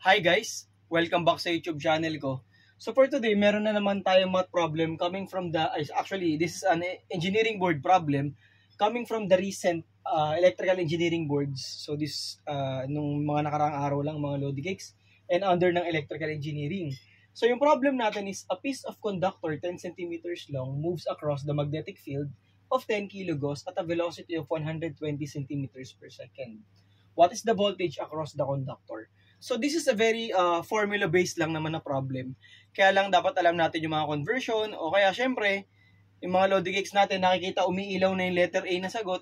Hi guys! Welcome back sa YouTube channel ko. So for today, meron na naman tayong math problem coming from actually this is an engineering board problem coming from the recent electrical engineering boards. So this, nung mga nakaraang araw lang, mga Lodi Cakes, and under ng electrical engineering. So yung problem natin is a piece of conductor 10 centimeters long moves across the magnetic field of 10 kilogauss at a velocity of 120 centimeters per second. What is the voltage across the conductor? So this is a very formula-based lang naman na problem. Kaya lang dapat alam natin yung mga conversion o kaya syempre, yung mga Lodi Cakes natin nakikita umiilaw na yung letter A na sagot.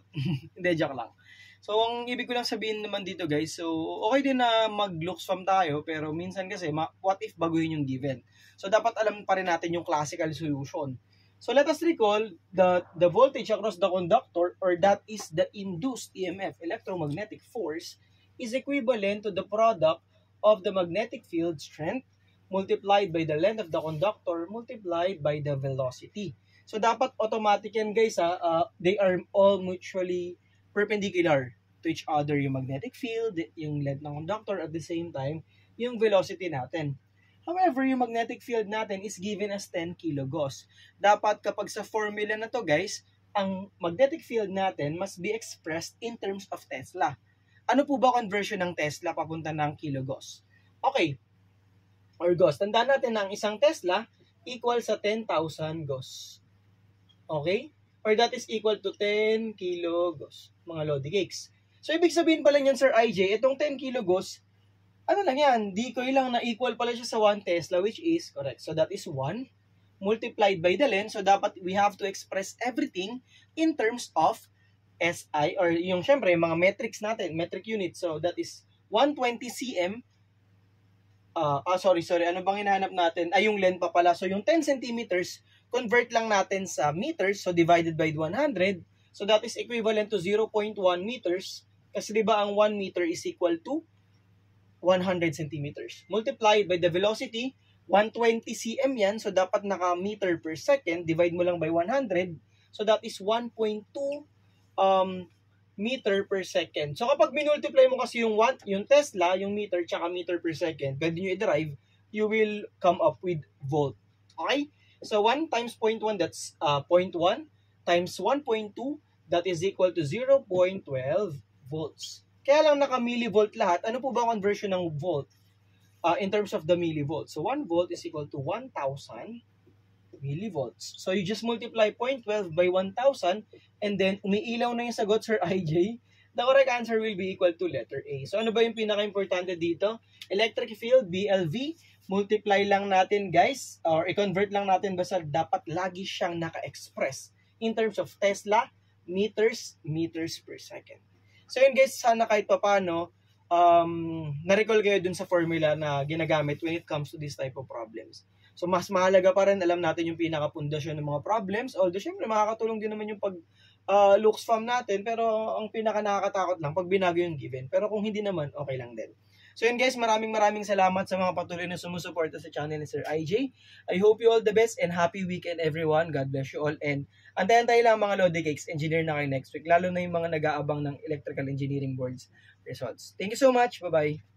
Hindi, joke lang. So ang ibig ko lang sabihin naman dito guys, so okay din na mag-looksum tayo pero minsan kasi what if baguhin yung given. So dapat alam pa rin natin yung classical solution. So let us recall that the voltage across the conductor, or that is the induced EMF, electromagnetic force, is equivalent to the product of the magnetic field strength multiplied by the length of the conductor multiplied by the velocity. So dapat automatic yan guys they are all mutually perpendicular to each other, yung magnetic field, yung length ng conductor, at the same time yung velocity natin. However, yung magnetic field natin is given as 10 kilogauss. Dapat kapag sa formula na to guys, ang magnetic field natin must be expressed in terms of Tesla. Ano po ba conversion ng Tesla papunta ng kilogauss? Okay, or Gauss. Tandaan natin na ang isang Tesla equal sa 10,000 Gauss. Okay? Or that is equal to 10 kilogauss, mga Lodi Cakes. So, ibig sabihin pala niyan, Sir IJ, itong 10 kilogauss, ano lang yan, decoy lang na equal pala siya sa 1 Tesla, which is correct. So, that is 1 multiplied by the length. So, dapat we have to express everything in terms of SI, or yung syempre, mga metrics natin, metric unit. So, that is 120 cm. Sorry, ano bang hinahanap natin? Yung length pa pala. So, yung 10 centimeters, convert lang natin sa meters. So, divided by 100. So, that is equivalent to 0.1 meters. Kasi diba ang 1 meter is equal to 100 centimeters. Multiplied by the velocity, 120 cm yan. So, dapat naka-meter per second. Divide mo lang by 100. So, that is 1.2 meter per second. So, kapag minultiply mo kasi yung Tesla, yung meter, tsaka meter per second, pwede nyo i-derive, you will come up with volt. Okay? So, 1 times 0.1, that's 0.1 times 1.2, that is equal to 0.12 volts. Kaya lang naka-millivolt lahat. Ano po ba conversion ng volt? In terms of the millivolt. So, 1 volt is equal to 1,000 millivolts. So, you just multiply 0.12 by 1,000 and then umiilaw na yung sagot, Sir IJ. The correct answer will be equal to letter A. So, ano ba yung pinaka-importante dito? Electric field, BLV. Multiply lang natin, guys, or i-convert lang natin basta dapat lagi siyang naka-express in terms of Tesla, meters per second. So yun guys, sana kahit papano, na-recall kayo dun sa formula na ginagamit when it comes to this type of problems. So mas mahalaga pa rin, alam natin yung pinaka-pundasyon ng mga problems. Although syempre makakatulong din naman yung pag-looksum natin, pero ang pinaka-nakakatakot lang pag binago yung given. Pero kung hindi naman, okay lang din. So yun guys, maraming salamat sa mga patuloy na sumusuporta sa channel ni Sir IJ. I hope you all the best and happy weekend everyone. God bless you all. And antayin lang mga Lodi Cakes, engineer na kayo next week. Lalo na yung mga nag-aabang ng electrical engineering boards results. Thank you so much. Bye-bye.